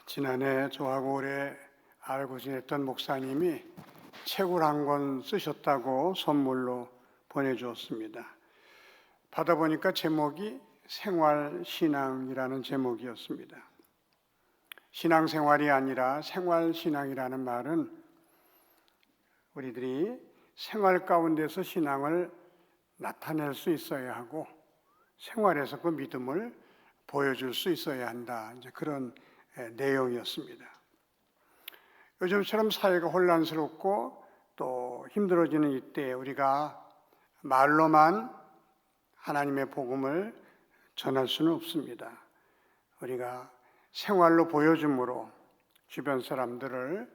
지난해 저하고 오래 알고 지냈던 목사님이 책을 한 권 쓰셨다고 선물로 보내주었습니다. 받아보니까 제목이 생활신앙이라는 제목이었습니다. 신앙생활이 아니라 생활신앙이라는 말은 우리들이 생활 가운데서 신앙을 나타낼 수 있어야 하고 생활에서 그 믿음을 보여줄 수 있어야 한다. 이제 그런 내용이었습니다. 요즘처럼 사회가 혼란스럽고 또 힘들어지는 이때 우리가 말로만 하나님의 복음을 전할 수는 없습니다. 우리가 생활로 보여줌으로 주변 사람들을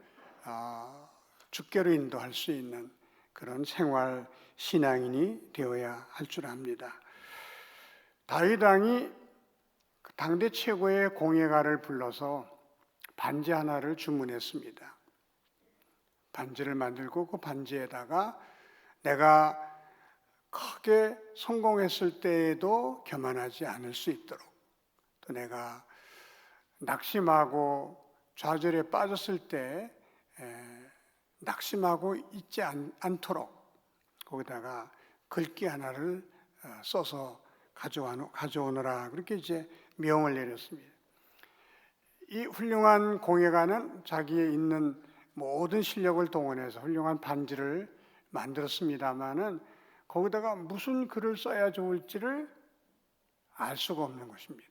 주께로 인도할 수 있는 그런 생활 신앙인이 되어야 할 줄 압니다. 다윗 왕이 당대 최고의 공예가를 불러서 반지 하나를 주문했습니다. 반지를 만들고 그 반지에다가 내가 크게 성공했을 때에도 교만하지 않을 수 있도록, 또 내가 낙심하고 좌절에 빠졌을 때 낙심하고 있지 않도록 거기다가 글귀 하나를 써서 가져오너라, 그렇게 이제 명을 내렸습니다. 이 훌륭한 공예가는 자기의 있는 모든 실력을 동원해서 훌륭한 반지를 만들었습니다마는 거기다가 무슨 글을 써야 좋을지를 알 수가 없는 것입니다.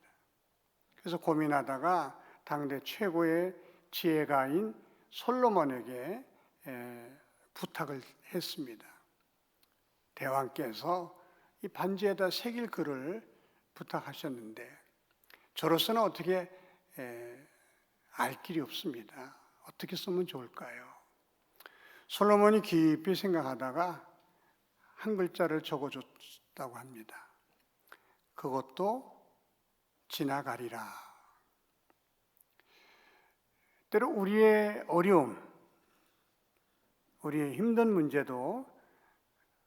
그래서 고민하다가 당대 최고의 지혜가인 솔로몬에게 부탁을 했습니다. 대왕께서 이 반지에다 새길 글을 부탁하셨는데 저로서는 어떻게 알 길이 없습니다. 어떻게 쓰면 좋을까요? 솔로몬이 깊이 생각하다가 한 글자를 적어줬다고 합니다. 그것도 지나가리라. 때로 우리의 어려움, 우리의 힘든 문제도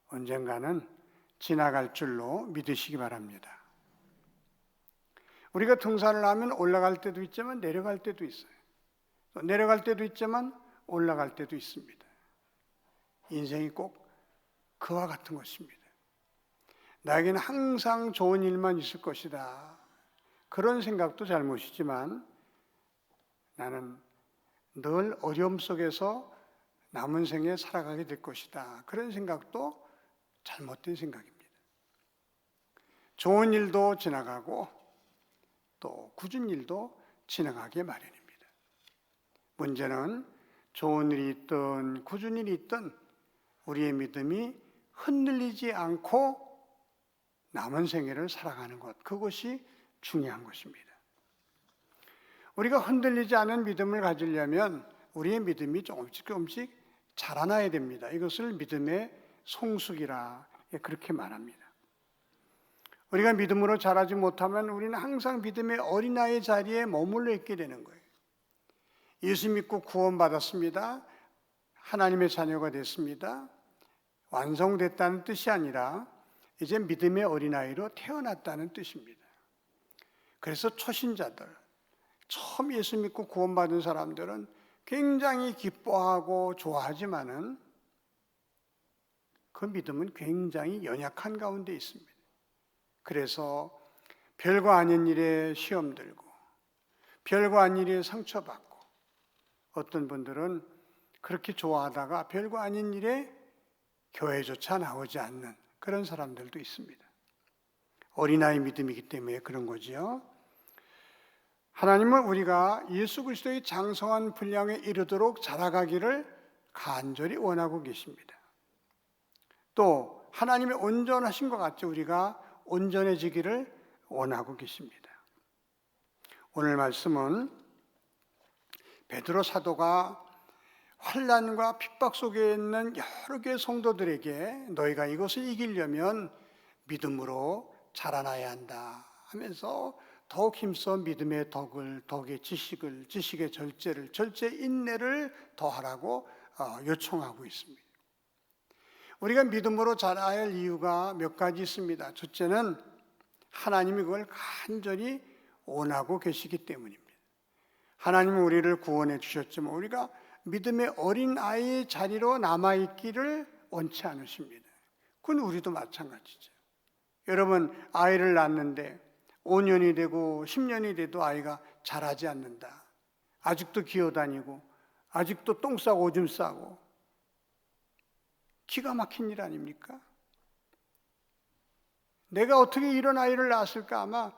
언젠가는 지나갈 줄로 믿으시기 바랍니다. 우리가 등산을 하면 올라갈 때도 있지만 내려갈 때도 있어요. 내려갈 때도 있지만 올라갈 때도 있습니다. 인생이 꼭 그와 같은 것입니다. 나에게는 항상 좋은 일만 있을 것이다. 그런 생각도 잘못이지만 나는 늘 어려움 속에서 남은 생에 살아가게 될 것이다. 그런 생각도 잘못된 생각입니다. 좋은 일도 지나가고 또 굳은 일도 지나가게 마련입니다. 문제는 좋은 일이 있든 굳은 일이 있든 우리의 믿음이 흔들리지 않고 남은 생애를 살아가는 것, 그것이 중요한 것입니다. 우리가 흔들리지 않은 믿음을 가지려면 우리의 믿음이 조금씩 자라나야 됩니다. 이것을 믿음의 성숙이라 그렇게 말합니다. 우리가 믿음으로 자라지 못하면 우리는 항상 믿음의 어린아이 자리에 머물러 있게 되는 거예요. 예수 믿고 구원받았습니다. 하나님의 자녀가 됐습니다. 완성됐다는 뜻이 아니라 이제 믿음의 어린아이로 태어났다는 뜻입니다. 그래서 초신자들, 처음 예수 믿고 구원받은 사람들은 굉장히 기뻐하고 좋아하지만은 그 믿음은 굉장히 연약한 가운데 있습니다. 그래서 별거 아닌 일에 시험 들고 별거 아닌 일에 상처받고 어떤 분들은 그렇게 좋아하다가 별거 아닌 일에 교회조차 나오지 않는 그런 사람들도 있습니다. 어린아이 믿음이기 때문에 그런 거지요. 하나님은 우리가 예수 그리스도의 장성한 분량에 이르도록 자라가기를 간절히 원하고 계십니다. 또 하나님의 온전하신 것 같이 우리가 온전해지기를 원하고 계십니다. 오늘 말씀은 베드로 사도가 환난과 핍박 속에 있는 여러 개의 성도들에게 너희가 이것을 이기려면 믿음으로 자라나야 한다 하면서 더욱 힘써 믿음의 덕의 지식을, 지식의 절제를, 절제의 인내를 더하라고 요청하고 있습니다. 우리가 믿음으로 자라야 할 이유가 몇 가지 있습니다. 첫째는 하나님이 그걸 간절히 원하고 계시기 때문입니다. 하나님은 우리를 구원해 주셨지만 우리가 믿음의 어린 아이의 자리로 남아있기를 원치 않으십니다. 그건 우리도 마찬가지죠. 여러분, 아이를 낳는데 5년이 되고 10년이 돼도 아이가 자라지 않는다. 아직도 기어다니고 아직도 똥 싸고 오줌 싸고, 기가 막힌 일 아닙니까? 내가 어떻게 이런 아이를 낳았을까? 아마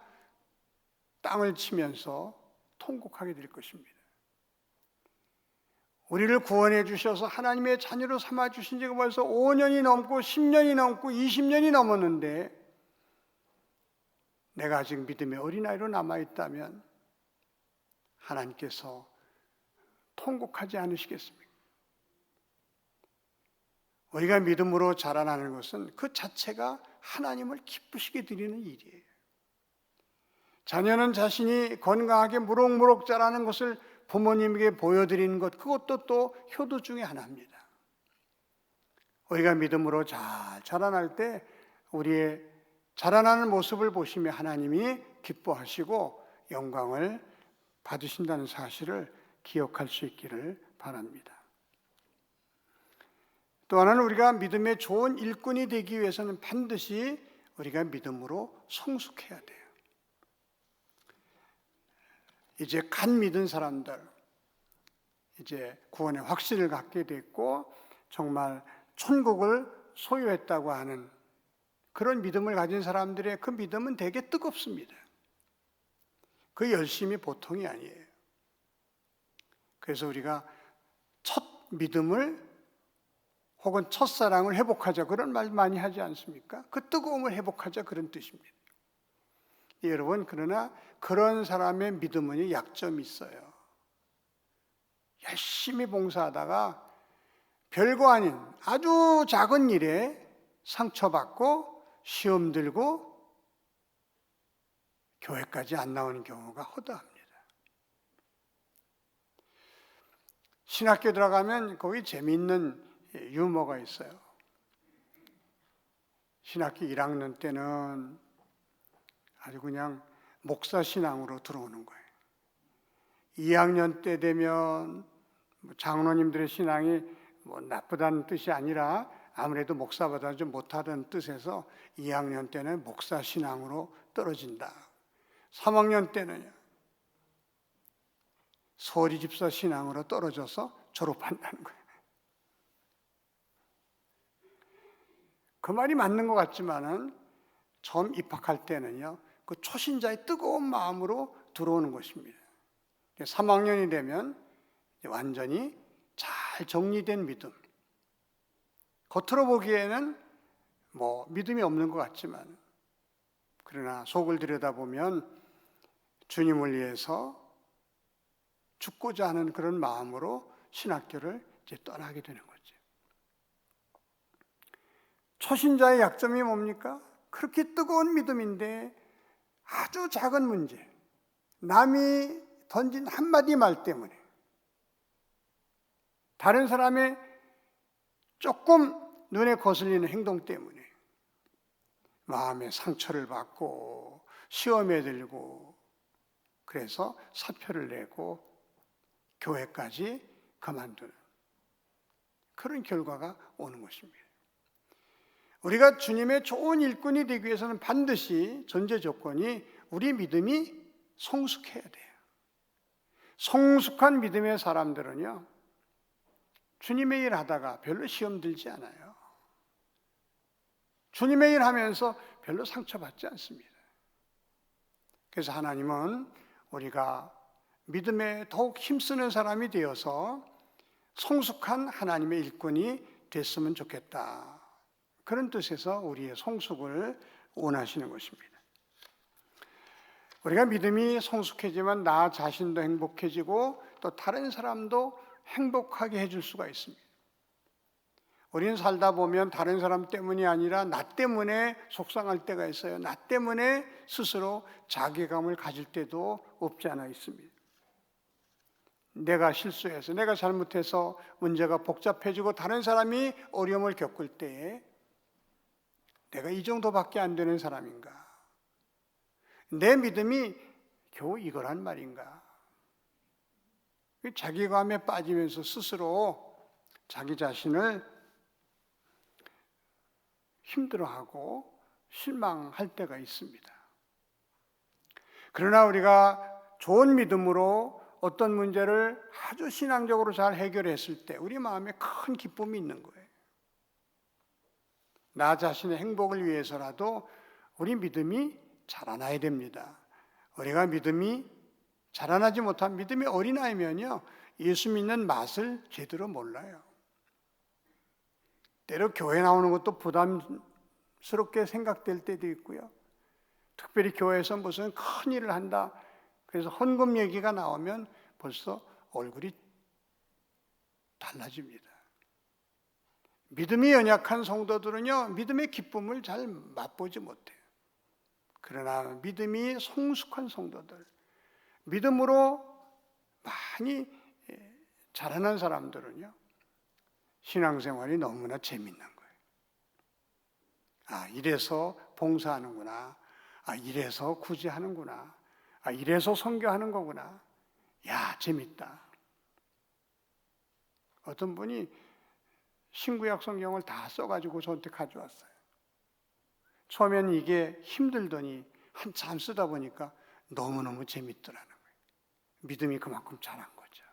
땅을 치면서 통곡하게 될 것입니다. 우리를 구원해 주셔서 하나님의 자녀로 삼아 주신 지가 벌써 5년이 넘고 10년이 넘고 20년이 넘었는데 내가 아직 믿음의 어린아이로 남아있다면 하나님께서 통곡하지 않으시겠습니까? 우리가 믿음으로 자라나는 것은 그 자체가 하나님을 기쁘시게 드리는 일이에요. 자녀는 자신이 건강하게 무럭무럭 자라는 것을 부모님에게 보여드리는 것, 그것도 또 효도 중에 하나입니다. 우리가 믿음으로 잘 자라날 때 우리의 자라나는 모습을 보시며 하나님이 기뻐하시고 영광을 받으신다는 사실을 기억할 수 있기를 바랍니다. 또 하나는 우리가 믿음의 좋은 일꾼이 되기 위해서는 반드시 우리가 믿음으로 성숙해야 돼요. 이제 간 믿은 사람들, 이제 구원의 확신을 갖게 됐고 정말 천국을 소유했다고 하는 그런 믿음을 가진 사람들의 그 믿음은 되게 뜨겁습니다. 그 열심이 보통이 아니에요. 그래서 우리가 첫 믿음을 혹은 첫사랑을 회복하자 그런 말 많이 하지 않습니까? 그 뜨거움을 회복하자 그런 뜻입니다. 여러분, 그러나 그런 사람의 믿음은 약점이 있어요. 열심히 봉사하다가 별거 아닌 아주 작은 일에 상처받고 시험 들고 교회까지 안 나오는 경우가 허다합니다. 신학교 들어가면 거기 재미있는 유머가 있어요. 신학교 1학년 때는 아주 그냥 목사 신앙으로 들어오는 거예요. 2학년 때 되면 장로님들의 신앙이 나쁘다는 뜻이 아니라 아무래도 목사보다 좀 못하던 뜻에서 2학년 때는 목사 신앙으로 떨어진다. 3학년 때는 서리 집사 신앙으로 떨어져서 졸업한다는 거예요. 그 말이 맞는 것 같지만은 처음 입학할 때는요, 그 초신자의 뜨거운 마음으로 들어오는 것입니다. 3학년이 되면 완전히 잘 정리된 믿음. 겉으로 보기에는 믿음이 없는 것 같지만, 그러나 속을 들여다보면 주님을 위해서 죽고자 하는 그런 마음으로 신학교를 이제 떠나게 되는 거죠. 초신자의 약점이 뭡니까? 그렇게 뜨거운 믿음인데 아주 작은 문제, 남이 던진 한마디 말 때문에, 다른 사람의 조금 눈에 거슬리는 행동 때문에 마음에 상처를 받고 시험에 들고, 그래서 사표를 내고 교회까지 그만두는 그런 결과가 오는 것입니다. 우리가 주님의 좋은 일꾼이 되기 위해서는 반드시 전제 조건이 우리 믿음이 성숙해야 돼요. 성숙한 믿음의 사람들은요, 주님의 일 하다가 별로 시험 들지 않아요. 주님의 일 하면서 별로 상처받지 않습니다. 그래서 하나님은 우리가 믿음에 더욱 힘쓰는 사람이 되어서 성숙한 하나님의 일꾼이 됐으면 좋겠다. 그런 뜻에서 우리의 성숙을 원하시는 것입니다. 우리가 믿음이 성숙해지면 나 자신도 행복해지고 또 다른 사람도 행복하게 해줄 수가 있습니다. 우리는 살다 보면 다른 사람 때문이 아니라 나 때문에 속상할 때가 있어요. 나 때문에 스스로 자괴감을 가질 때도 없지 않아 있습니다. 내가 실수해서, 내가 잘못해서 문제가 복잡해지고 다른 사람이 어려움을 겪을 때에 내가 이 정도밖에 안 되는 사람인가? 내 믿음이 겨우 이거란 말인가? 자기감에 빠지면서 스스로 자기 자신을 힘들어하고 실망할 때가 있습니다. 그러나 우리가 좋은 믿음으로 어떤 문제를 아주 신앙적으로 잘 해결했을 때 우리 마음에 큰 기쁨이 있는 거예요. 나 자신의 행복을 위해서라도 우리 믿음이 자라나야 됩니다. 우리가 믿음이 자라나지 못한 믿음의 어린아이면요, 예수 믿는 맛을 제대로 몰라요. 때로 교회 나오는 것도 부담스럽게 생각될 때도 있고요. 특별히 교회에서 무슨 큰 일을 한다, 그래서 헌금 얘기가 나오면 벌써 얼굴이 달라집니다. 믿음이 연약한 성도들은요, 믿음의 기쁨을 잘 맛보지 못해요. 그러나 믿음이 성숙한 성도들, 믿음으로 많이 자라난 사람들은요, 신앙생활이 너무나 재밌는 거예요. 아, 이래서 봉사하는구나. 아, 이래서 구제하는구나. 아, 이래서 선교하는 거구나. 야, 재밌다. 어떤 분이 신구약 성경을 다 써가지고 저한테 가져왔어요. 처음엔 이게 힘들더니 한참 쓰다 보니까 너무너무 재밌더라는 거예요. 믿음이 그만큼 자란 거죠.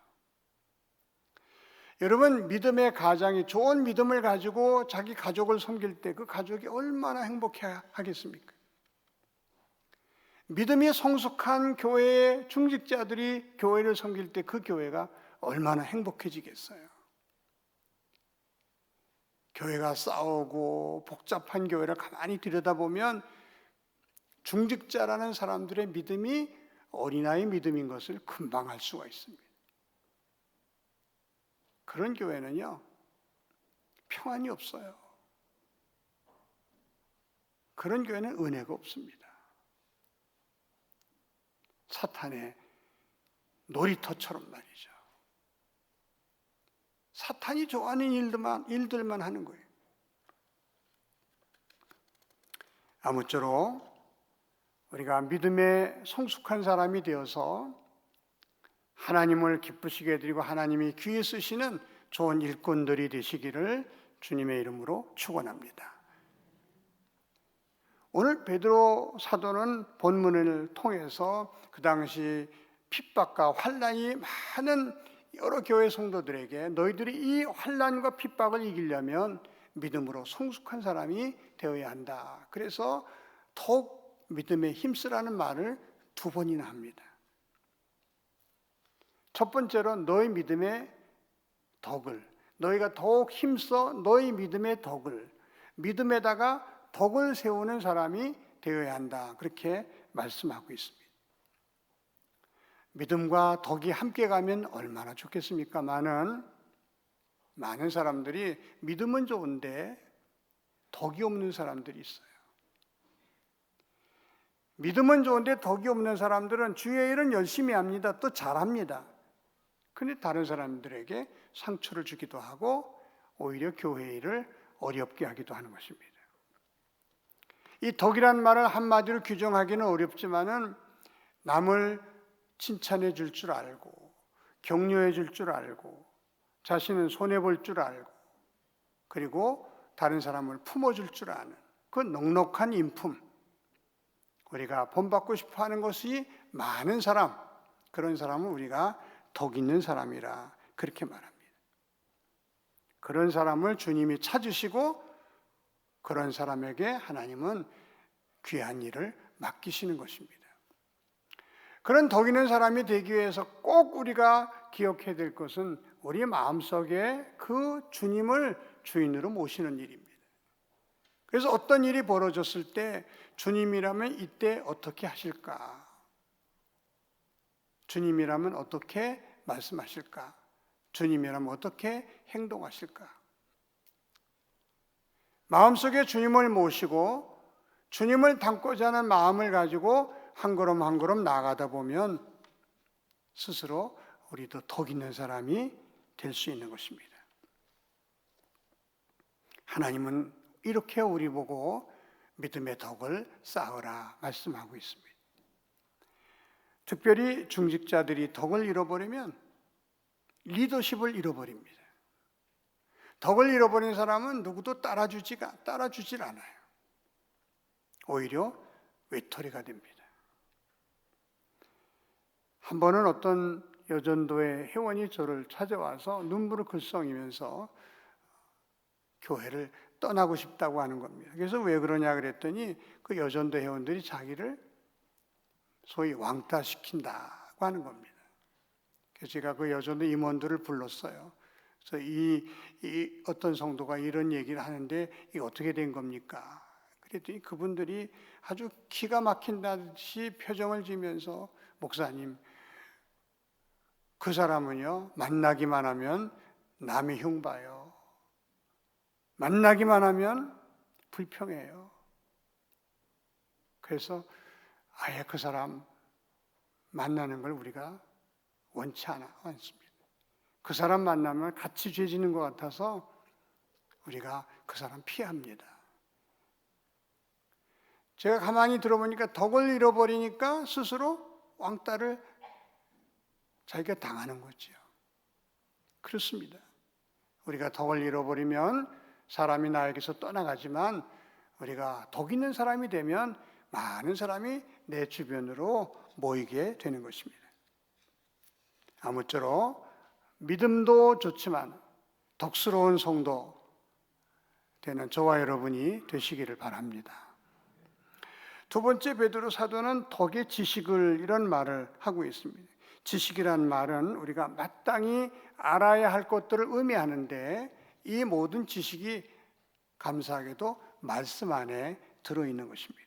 여러분, 믿음의 가장이 좋은 믿음을 가지고 자기 가족을 섬길 때 그 가족이 얼마나 행복해 하겠습니까? 믿음이 성숙한 교회의 중직자들이 교회를 섬길 때 그 교회가 얼마나 행복해지겠어요. 교회가 싸우고 복잡한 교회를 가만히 들여다보면 중직자라는 사람들의 믿음이 어린아이 믿음인 것을 금방 알 수가 있습니다. 그런 교회는요, 평안이 없어요. 그런 교회는 은혜가 없습니다. 사탄의 놀이터처럼 말이죠. 사탄이 좋아하는 일들만 하는 거예요. 아무쪼록 우리가 믿음의 성숙한 사람이 되어서 하나님을 기쁘시게 해드리고 하나님이 귀에 쓰시는 좋은 일꾼들이 되시기를 주님의 이름으로 축원합니다. 오늘 베드로 사도는 본문을 통해서 그 당시 핍박과 환난이 많은 여러 교회 성도들에게 너희들이 이 환난과 핍박을 이기려면 믿음으로 성숙한 사람이 되어야 한다. 그래서 더욱 믿음에 힘쓰라는 말을 2번이나 합니다. 첫 번째로 너희 믿음의 덕을, 너희가 더욱 힘써 너희 믿음의 덕을, 믿음에다가 덕을 세우는 사람이 되어야 한다. 그렇게 말씀하고 있습니다. 믿음과 덕이 함께 가면 얼마나 좋겠습니까? 많은 사람들이 믿음은 좋은데 덕이 없는 사람들이 있어요. 믿음은 좋은데 덕이 없는 사람들은 주의 일은 열심히 합니다. 또 잘합니다. 그런데 다른 사람들에게 상처를 주기도 하고 오히려 교회 일을 어렵게 하기도 하는 것입니다. 이 덕이란 말을 한마디로 규정하기는 어렵지만은 남을 칭찬해 줄 줄 알고 격려해 줄 줄 알고 자신은 손해볼 줄 알고 그리고 다른 사람을 품어줄 줄 아는 그 넉넉한 인품, 우리가 본받고 싶어하는 것이 많은 사람, 그런 사람은 우리가 덕 있는 사람이라 그렇게 말합니다. 그런 사람을 주님이 찾으시고 그런 사람에게 하나님은 귀한 일을 맡기시는 것입니다. 그런 덕 있는 사람이 되기 위해서 꼭 우리가 기억해야 될 것은 우리 마음속에 그 주님을 주인으로 모시는 일입니다. 그래서 어떤 일이 벌어졌을 때 주님이라면 이때 어떻게 하실까? 주님이라면 어떻게 말씀하실까? 주님이라면 어떻게 행동하실까? 마음속에 주님을 모시고 주님을 닮고자 하는 마음을 가지고 한 걸음 한 걸음 나아가다 보면 스스로 우리도 덕 있는 사람이 될 수 있는 것입니다. 하나님은 이렇게 우리 보고 믿음의 덕을 쌓으라 말씀하고 있습니다. 특별히 중직자들이 덕을 잃어버리면 리더십을 잃어버립니다. 덕을 잃어버린 사람은 누구도 따라주질 않아요. 오히려 외톨이가 됩니다. 한 번은 어떤 여전도의 회원이 저를 찾아와서 눈물을 글썽이면서 교회를 떠나고 싶다고 하는 겁니다. 그래서 왜 그러냐 그랬더니 그 여전도 회원들이 자기를 소위 왕따시킨다고 하는 겁니다. 그래서 제가 그 여전도 임원들을 불렀어요. 그래서 이 어떤 성도가 이런 얘기를 하는데 이게 어떻게 된 겁니까? 그랬더니 그분들이 아주 기가 막힌다듯이 표정을 지면서 목사님, 그 사람은요 만나기만 하면 남의 흉 봐요. 만나기만 하면 불평해요. 그래서 아예 그 사람 만나는 걸 우리가 원치 않습니다. 그 사람 만나면 같이 죄 지는 것 같아서 우리가 그 사람 피합니다. 제가 가만히 들어보니까 덕을 잃어버리니까 스스로 왕따를 자기가 당하는 거죠. 그렇습니다. 우리가 덕을 잃어버리면 사람이 나에게서 떠나가지만 우리가 덕 있는 사람이 되면 많은 사람이 내 주변으로 모이게 되는 것입니다. 아무쪼록 믿음도 좋지만 덕스러운 성도 되는 저와 여러분이 되시기를 바랍니다. 두 번째, 베드로 사도는 덕의 지식을 이런 말을 하고 있습니다. 지식이란 말은 우리가 마땅히 알아야 할 것들을 의미하는데 이 모든 지식이 감사하게도 말씀 안에 들어있는 것입니다.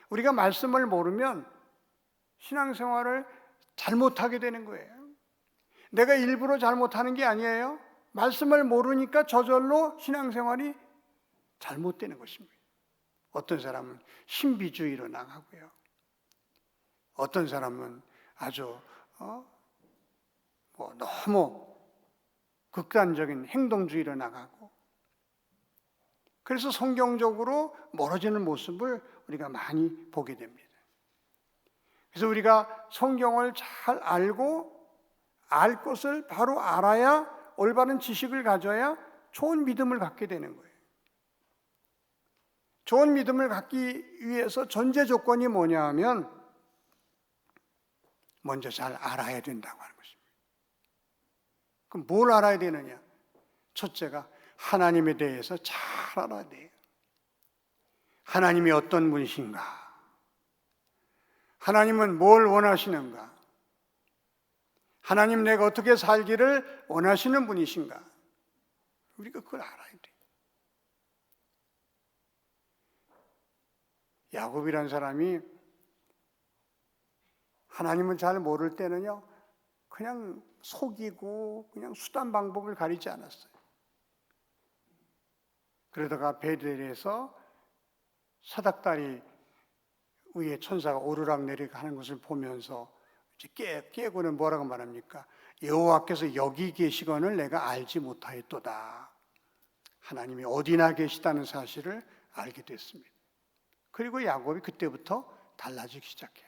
우리가 말씀을 모르면 신앙생활을 잘못하게 되는 거예요. 내가 일부러 잘못하는 게 아니에요. 말씀을 모르니까 저절로 신앙생활이 잘못되는 것입니다. 어떤 사람은 신비주의로 나가고요. 어떤 사람은 아주 너무 극단적인 행동주의로 나가고, 그래서 성경적으로 멀어지는 모습을 우리가 많이 보게 됩니다. 그래서 우리가 성경을 잘 알고 알 것을 바로 알아야 올바른 지식을 가져야 좋은 믿음을 갖게 되는 거예요. 좋은 믿음을 갖기 위해서 전제 조건이 뭐냐 하면 먼저 잘 알아야 된다고 하는 것입니다. 그럼 뭘 알아야 되느냐? 첫째가 하나님에 대해서 잘 알아야 돼요. 하나님이 어떤 분이신가? 하나님은 뭘 원하시는가? 하나님 내가 어떻게 살기를 원하시는 분이신가? 우리가 그걸 알아야 돼요. 야곱이라는 사람이 하나님을 잘 모를 때는요, 그냥 속이고 그냥 수단 방법을 가리지 않았어요. 그러다가 베델에서 사닥다리 위에 천사가 오르락내리락 하는 것을 보면서 깨고는 뭐라고 말합니까? 여호와께서 여기 계시거늘 내가 알지 못하였도다. 하나님이 어디나 계시다는 사실을 알게 됐습니다. 그리고 야곱이 그때부터 달라지기 시작해요.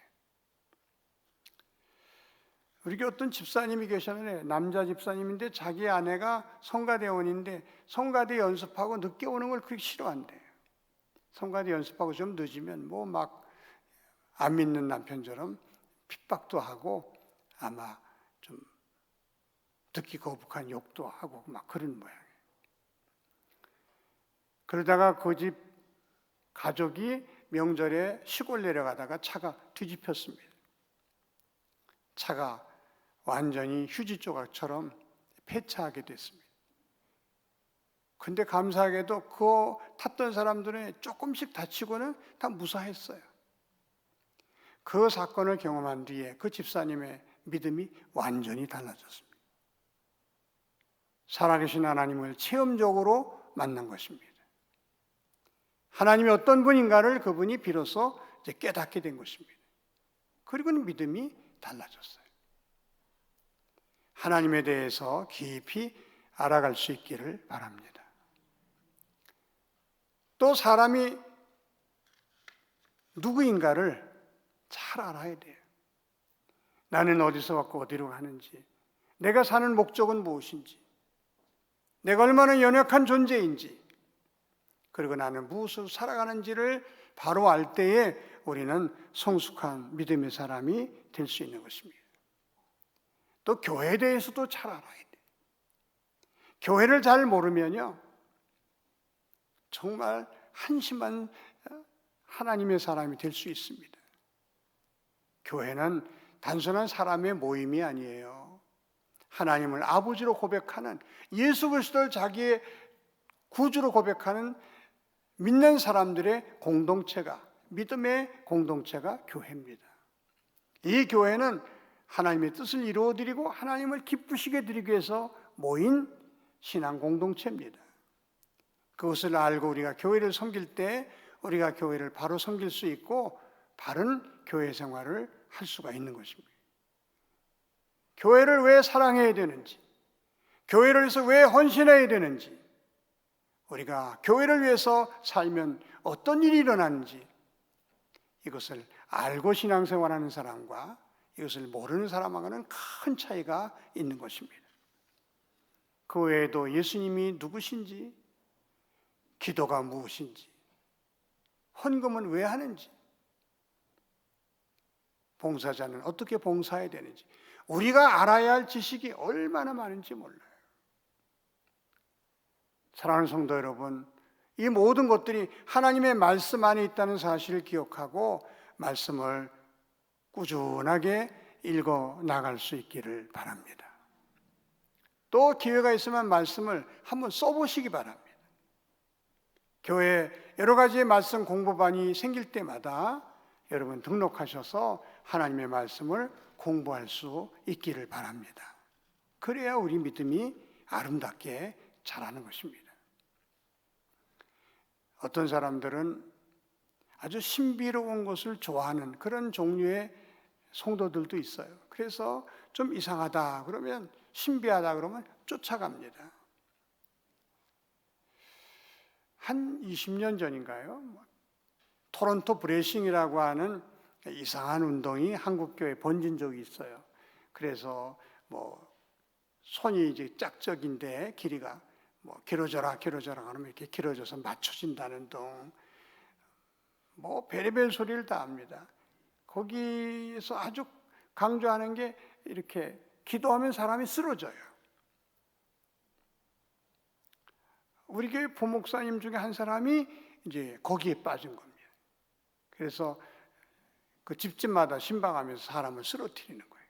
우리 어떤 집사님이 계셨는데, 남자 집사님인데 자기 아내가 성가대원인데 성가대 연습하고 늦게 오는 걸 그렇게 싫어한대요. 성가대 연습하고 좀 늦으면 뭐 막 안 믿는 남편처럼 핍박도 하고 아마 좀 듣기 거북한 욕도 하고 막 그런 모양이에요. 그러다가 그 집 가족이 명절에 시골 내려가다가 차가 뒤집혔습니다. 차가 완전히 휴지 조각처럼 폐차하게 됐습니다. 근데 감사하게도 그 탔던 사람들은 조금씩 다치고는 다 무사했어요. 그 사건을 경험한 뒤에 그 집사님의 믿음이 완전히 달라졌습니다. 살아계신 하나님을 체험적으로 만난 것입니다. 하나님이 어떤 분인가를 그분이 비로소 이제 깨닫게 된 것입니다. 그리고는 믿음이 달라졌어요. 하나님에 대해서 깊이 알아갈 수 있기를 바랍니다. 또 사람이 누구인가를 잘 알아야 돼요. 나는 어디서 왔고 어디로 가는지, 내가 사는 목적은 무엇인지, 내가 얼마나 연약한 존재인지, 그리고 나는 무엇으로 살아가는지를 바로 알 때에 우리는 성숙한 믿음의 사람이 될 수 있는 것입니다. 또 교회에 대해서도 잘 알아야 돼요. 교회를 잘 모르면요, 정말 한심한 하나님의 사람이 될 수 있습니다. 교회는 단순한 사람의 모임이 아니에요. 하나님을 아버지로 고백하는, 예수 그리스도를 자기의 구주로 고백하는 믿는 사람들의 공동체가, 믿음의 공동체가 교회입니다. 이 교회는 하나님의 뜻을 이루어드리고 하나님을 기쁘시게 드리기 위해서 모인 신앙 공동체입니다. 그것을 알고 우리가 교회를 섬길 때 우리가 교회를 바로 섬길 수 있고 바른 교회 생활을 할 수가 있는 것입니다. 교회를 왜 사랑해야 되는지, 교회를 위해서 왜 헌신해야 되는지, 우리가 교회를 위해서 살면 어떤 일이 일어나는지, 이것을 알고 신앙생활하는 사람과 이것을 모르는 사람하고는 큰 차이가 있는 것입니다. 그 외에도 예수님이 누구신지, 기도가 무엇인지, 헌금은 왜 하는지, 봉사자는 어떻게 봉사해야 되는지, 우리가 알아야 할 지식이 얼마나 많은지 몰라요. 사랑하는 성도 여러분, 이 모든 것들이 하나님의 말씀 안에 있다는 사실을 기억하고 말씀을 꾸준하게 읽어 나갈 수 있기를 바랍니다. 또 기회가 있으면 말씀을 한번 써보시기 바랍니다. 교회 여러 가지의 말씀 공부반이 생길 때마다 여러분 등록하셔서 하나님의 말씀을 공부할 수 있기를 바랍니다. 그래야 우리 믿음이 아름답게 자라는 것입니다. 어떤 사람들은 아주 신비로운 것을 좋아하는 그런 종류의 성도들도 있어요. 그래서 좀 이상하다 그러면, 신비하다 그러면 쫓아갑니다. 한 20년 전인가요? 토론토 브레싱이라고 하는 이상한 운동이 한국교회에 번진 적이 있어요. 그래서 손이 이제 짝짝인데 길이가 길어져라 그러면 이렇게 길어져서 맞춰진다는 등 별의별 소리를 다 합니다. 거기에서 아주 강조하는 게 이렇게 기도하면 사람이 쓰러져요. 우리 교회 부목사님 중에 한 사람이 이제 거기에 빠진 겁니다. 그래서 그 집집마다 신방하면서 사람을 쓰러뜨리는 거예요.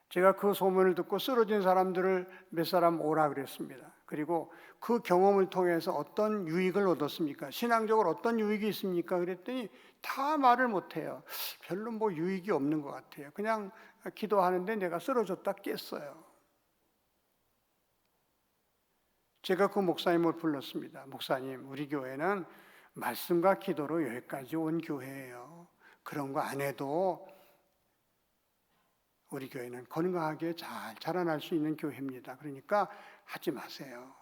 제가 그 소문을 듣고 쓰러진 사람들을 몇 사람 오라 그랬습니다. 그리고 그 경험을 통해서 어떤 유익을 얻었습니까? 신앙적으로 어떤 유익이 있습니까? 그랬더니 다 말을 못해요. 별로 유익이 없는 것 같아요. 그냥 기도하는데 내가 쓰러졌다 깼어요. 제가 그 목사님을 불렀습니다. 목사님, 우리 교회는 말씀과 기도로 여기까지 온 교회예요. 그런 거 안 해도 우리 교회는 건강하게 잘 자라날 수 있는 교회입니다. 그러니까 하지 마세요.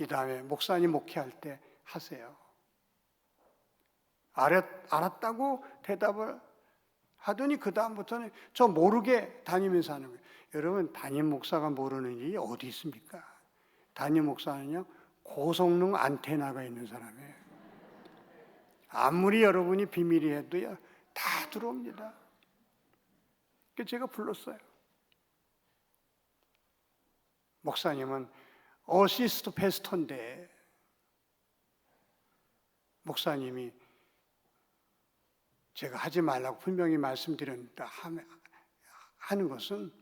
이 다음에 목사님 목회할 때 하세요. 알았다고 대답을 하더니 그 다음부터는 저 모르게 다니면서 하는 거예요. 여러분, 담임 목사가 모르는 일이 어디 있습니까? 담임 목사는요, 고성능 안테나가 있는 사람이에요. 아무리 여러분이 비밀이 해도요, 다 들어옵니다. 그래서 제가 불렀어요. 목사님은 어시스트 패스터인데, 목사님이 제가 하지 말라고 분명히 말씀드렸다 하는 것은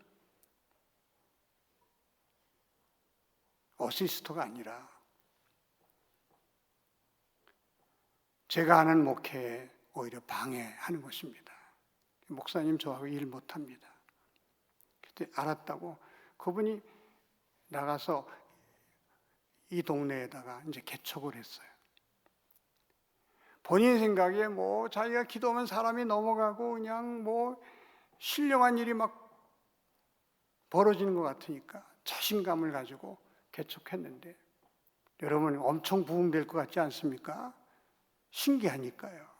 어시스터가 아니라 제가 하는 목회에 오히려 방해하는 것입니다. 목사님 저하고 일 못합니다. 그때 알았다고 그분이 나가서 이 동네에다가 이제 개척을 했어요. 본인 생각에 자기가 기도하면 사람이 넘어가고 그냥 신령한 일이 막 벌어지는 것 같으니까 자신감을 가지고 개척했는데, 여러분 엄청 부흥될 것 같지 않습니까? 신기하니까요.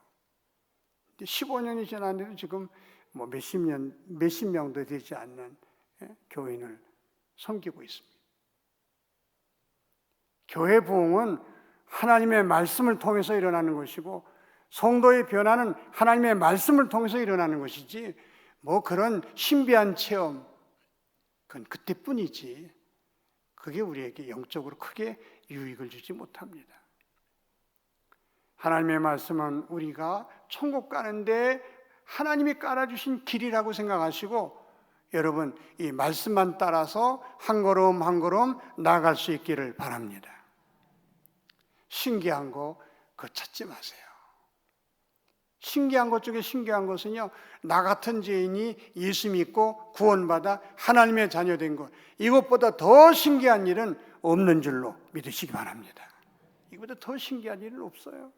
15년이 지났는데도 지금 뭐 몇십 명도 되지 않는 교인을 섬기고 있습니다. 교회 부흥은 하나님의 말씀을 통해서 일어나는 것이고 성도의 변화는 하나님의 말씀을 통해서 일어나는 것이지 뭐 그런 신비한 체험 그건 그때뿐이지 그게 우리에게 영적으로 크게 유익을 주지 못합니다. 하나님의 말씀은 우리가 천국 가는데 하나님이 깔아주신 길이라고 생각하시고 여러분 이 말씀만 따라서 한 걸음 한 걸음 나아갈 수 있기를 바랍니다. 신기한 거 그거 찾지 마세요. 신기한 것 중에 신기한 것은요, 나 같은 죄인이 예수 믿고 구원받아 하나님의 자녀 된 것, 이것보다 더 신기한 일은 없는 줄로 믿으시기 바랍니다. 이것보다 더 신기한 일은 없어요.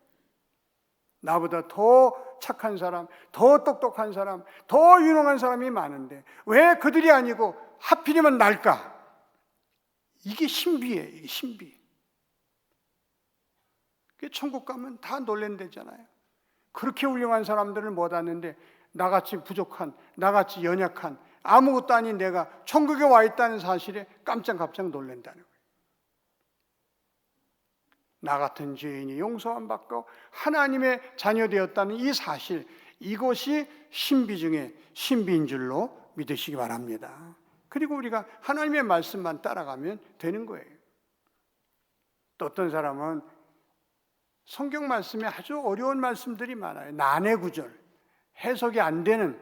나보다 더 착한 사람, 더 똑똑한 사람, 더 유능한 사람이 많은데 왜 그들이 아니고 하필이면 날까? 이게 신비예요. 이게 신비. 천국 가면 다 놀랜다잖아요. 그렇게 훌륭한 사람들을 못 왔는데 나같이 부족한, 나같이 연약한 아무것도 아닌 내가 천국에 와 있다는 사실에 깜짝깜짝 놀란다는 거예요. 나 같은 죄인이 용서함 받고 하나님의 자녀 되었다는 이 사실, 이것이 신비 중에 신비인 줄로 믿으시기 바랍니다. 그리고 우리가 하나님의 말씀만 따라가면 되는 거예요. 또 어떤 사람은 성경 말씀에 아주 어려운 말씀들이 많아요. 난해 구절, 해석이 안 되는,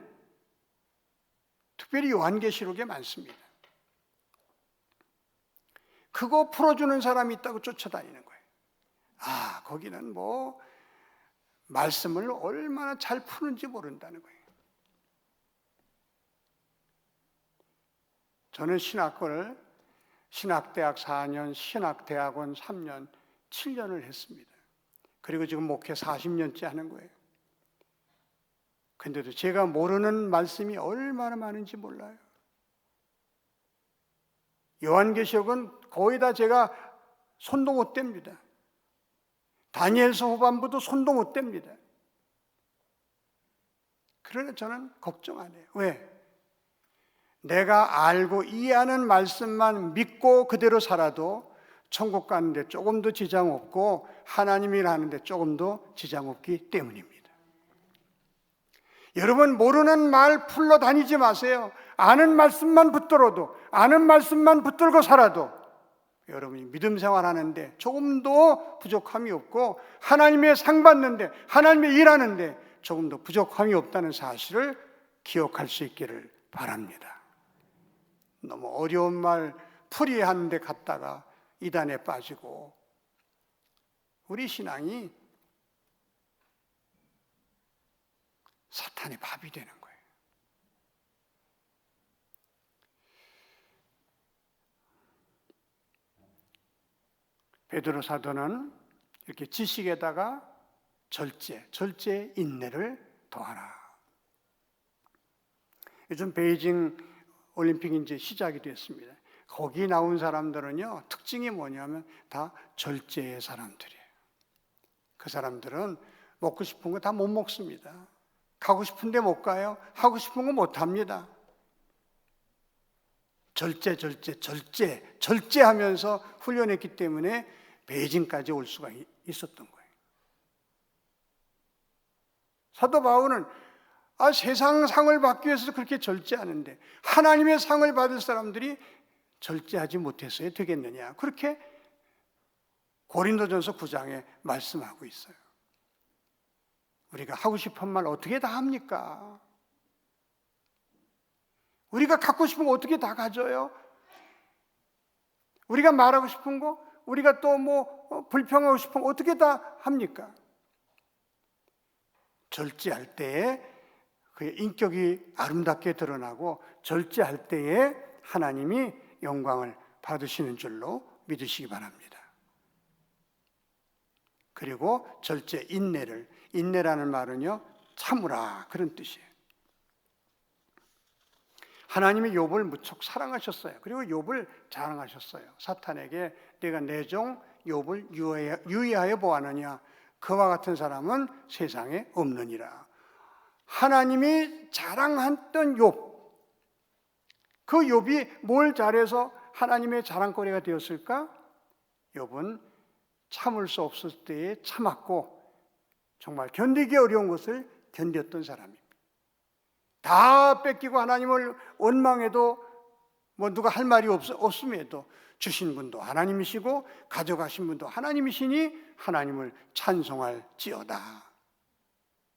특별히 요한계시록에 많습니다. 그거 풀어주는 사람이 있다고 쫓아다니는 거예요. 아, 거기는 뭐 말씀을 얼마나 잘 푸는지 모른다는 거예요. 저는 신학대학 4년, 신학대학원 3년, 7년을 했습니다. 그리고 지금 목회 40년째 하는 거예요. 근데도 제가 모르는 말씀이 얼마나 많은지 몰라요. 요한계시록은 거의 다 제가 손도 못 댑니다. 다니엘서 후반부도 손도 못 댑니다. 그러나 저는 걱정 안 해요. 왜? 내가 알고 이해하는 말씀만 믿고 그대로 살아도 천국 가는데 조금도 지장 없고 하나님이 하는데 조금도 지장 없기 때문입니다. 여러분 모르는 말 풀러 다니지 마세요. 아는 말씀만 붙들어도, 아는 말씀만 붙들고 살아도 여러분이 믿음 생활하는데 조금도 부족함이 없고 하나님의 상 받는데, 하나님의 일하는데 조금도 부족함이 없다는 사실을 기억할 수 있기를 바랍니다. 너무 어려운 말 풀이하는 데 갔다가 이단에 빠지고 우리 신앙이 사탄의 밥이 되는 거예요. 베드로 사도는 이렇게 지식에다가 절제 인내를 더하라. 요즘 베이징 올림픽이 이제 시작이 됐습니다. 거기 나온 사람들은요, 특징이 뭐냐면 다 절제의 사람들이에요. 그 사람들은 먹고 싶은 거 다 못 먹습니다. 가고 싶은데 못 가요. 하고 싶은 거 못 합니다. 절제하면서 훈련했기 때문에 베이징까지 올 수가 있었던 거예요. 사도 바울은 세상 상을 받기 위해서 그렇게 절제하는데 하나님의 상을 받을 사람들이 절제하지 못했어야 되겠느냐, 그렇게 고린도전서 9장에 말씀하고 있어요. 우리가 하고 싶은 말 어떻게 다 합니까? 우리가 갖고 싶은 거 어떻게 다 가져요? 우리가 말하고 싶은 거, 우리가 또 뭐 불평하고 싶은 거 어떻게 다 합니까? 절제할 때에 그의 인격이 아름답게 드러나고 절제할 때에 하나님이 영광을 받으시는 줄로 믿으시기 바랍니다. 그리고 절제 인내라는 말은요, 참으라, 그런 뜻이에요. 하나님이 욥을 무척 사랑하셨어요. 그리고 욥을 자랑하셨어요. 사탄에게 내가 내 종 욥을 유의하여 보았느냐, 그와 같은 사람은 세상에 없느니라. 하나님이 자랑했던 욥, 그 욥이 뭘 잘해서 하나님의 자랑거리가 되었을까? 욥은 참을 수 없을 때에 참았고 정말 견디기 어려운 것을 견뎠던 사람입니다. 다 뺏기고 하나님을 원망해도 누가 할 말이 없음에도 주신 분도 하나님이시고 가져가신 분도 하나님이시니 하나님을 찬송할지어다.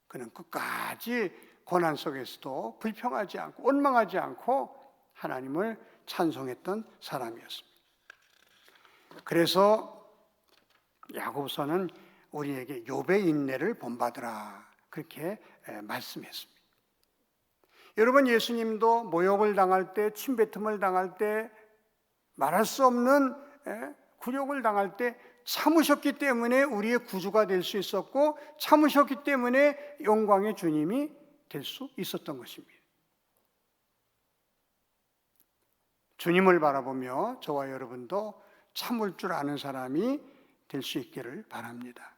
그는 끝까지 고난 속에서도 불평하지 않고 원망하지 않고 하나님을 찬송했던 사람이었습니다. 그래서 야고보서는 우리에게 욥의 인내를 본받으라 그렇게 말씀했습니다. 여러분, 예수님도 모욕을 당할 때, 침뱉음을 당할 때, 말할 수 없는 굴욕을 당할 때 참으셨기 때문에 우리의 구주가 될 수 있었고 참으셨기 때문에 영광의 주님이 될 수 있었던 것입니다. 주님을 바라보며 저와 여러분도 참을 줄 아는 사람이 될 수 있기를 바랍니다.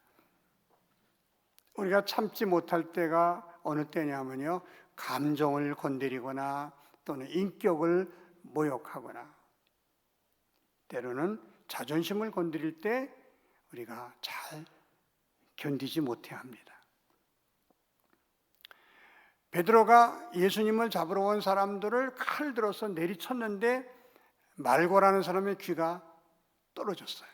우리가 참지 못할 때가 어느 때냐면요, 감정을 건드리거나 또는 인격을 모욕하거나 때로는 자존심을 건드릴 때 우리가 잘 견디지 못해 합니다. 베드로가 예수님을 잡으러 온 사람들을 칼 들어서 내리쳤는데 말고라는 사람의 귀가 떨어졌어요.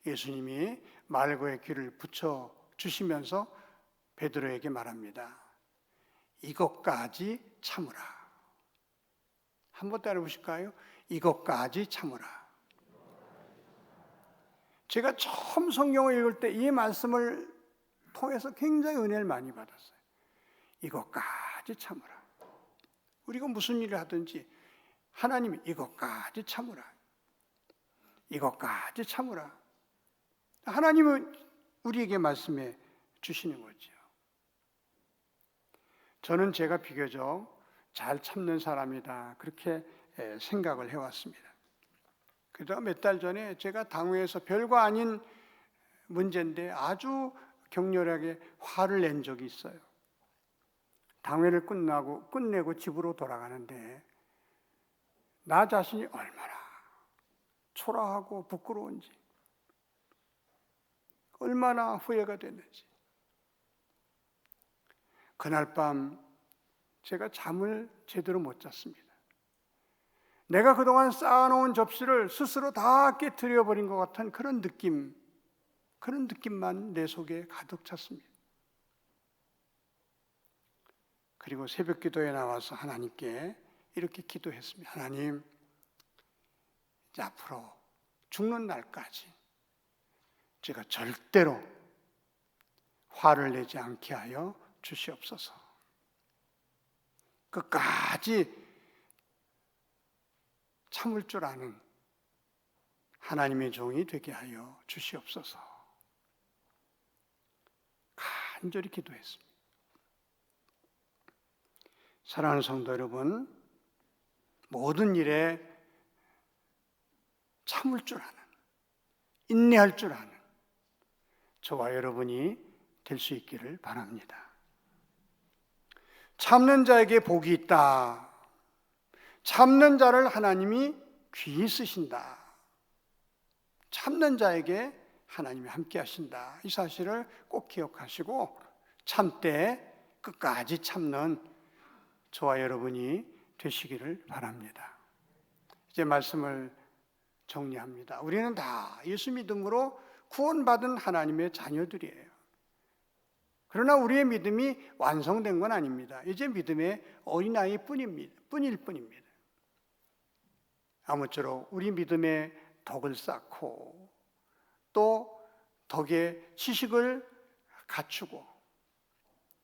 예수님이 말고의 귀를 붙여 주시면서 베드로에게 말합니다. 이것까지 참으라. 한번 따라 보실까요? 이것까지 참으라. 제가 처음 성경을 읽을 때 이 말씀을 통해서 굉장히 은혜를 많이 받았어요. 이것까지 참으라. 우리가 무슨 일을 하든지 하나님이 이것까지 참으라. 이것까지 참으라. 하나님은 우리에게 말씀해 주시는 거죠. 저는 제가 비교적 잘 참는 사람이다 그렇게 생각을 해왔습니다. 그러다 몇 달 전에 제가 당회에서 별거 아닌 문제인데 아주 격렬하게 화를 낸 적이 있어요. 당회를 끝내고 집으로 돌아가는데 나 자신이 얼마나 초라하고 부끄러운지, 얼마나 후회가 됐는지. 그날 밤 제가 잠을 제대로 못 잤습니다. 내가 그동안 쌓아놓은 접시를 스스로 다 깨트려 버린 것 같은 그런 느낌만 내 속에 가득 찼습니다. 그리고 새벽 기도에 나와서 하나님께 이렇게 기도했습니다. 하나님, 이제 앞으로 죽는 날까지 제가 절대로 화를 내지 않게 하여 주시옵소서. 끝까지 참을 줄 아는 하나님의 종이 되게 하여 주시옵소서. 간절히 기도했습니다. 사랑하는 성도 여러분, 모든 일에 참을 줄 아는, 인내할 줄 아는 저와 여러분이 될 수 있기를 바랍니다. 참는 자에게 복이 있다. 참는 자를 하나님이 귀히 쓰신다. 참는 자에게 하나님이 함께 하신다. 이 사실을 꼭 기억하시고 참되 끝까지 참는 저와 여러분이 되시기를 바랍니다. 이제 말씀을 정리합니다. 우리는 다 예수 믿음으로 구원받은 하나님의 자녀들이에요. 그러나 우리의 믿음이 완성된 건 아닙니다. 이제 믿음의 어린아이 뿐일 뿐입니다. 아무쪼록 우리 믿음의 덕을 쌓고 또 덕의 지식을 갖추고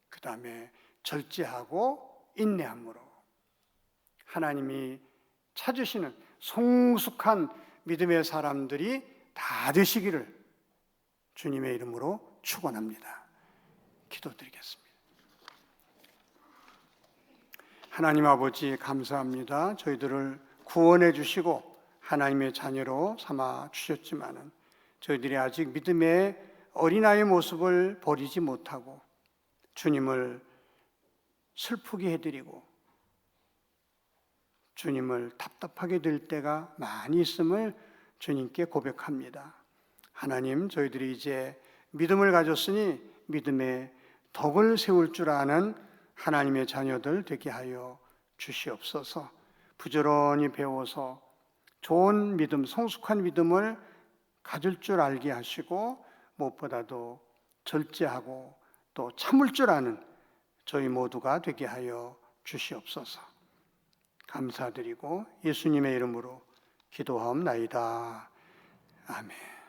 그 다음에 절제하고 인내함으로 하나님이 찾으시는 성숙한 믿음의 사람들이 다 되시기를 주님의 이름으로 축원합니다. 기도드리겠습니다. 하나님 아버지 감사합니다. 저희들을 구원해 주시고 하나님의 자녀로 삼아 주셨지만은 저희들이 아직 믿음의 어린아이의 모습을 버리지 못하고 주님을 슬프게 해드리고 주님을 답답하게 될 때가 많이 있음을 주님께 고백합니다. 하나님, 저희들이 이제 믿음을 가졌으니 믿음의 덕을 세울 줄 아는 하나님의 자녀들 되게 하여 주시옵소서. 부지런히 배워서 좋은 믿음, 성숙한 믿음을 가질 줄 알게 하시고 무엇보다도 절제하고 또 참을 줄 아는 저희 모두가 되게 하여 주시옵소서. 감사드리고 예수님의 이름으로 기도하옵나이다. 아멘.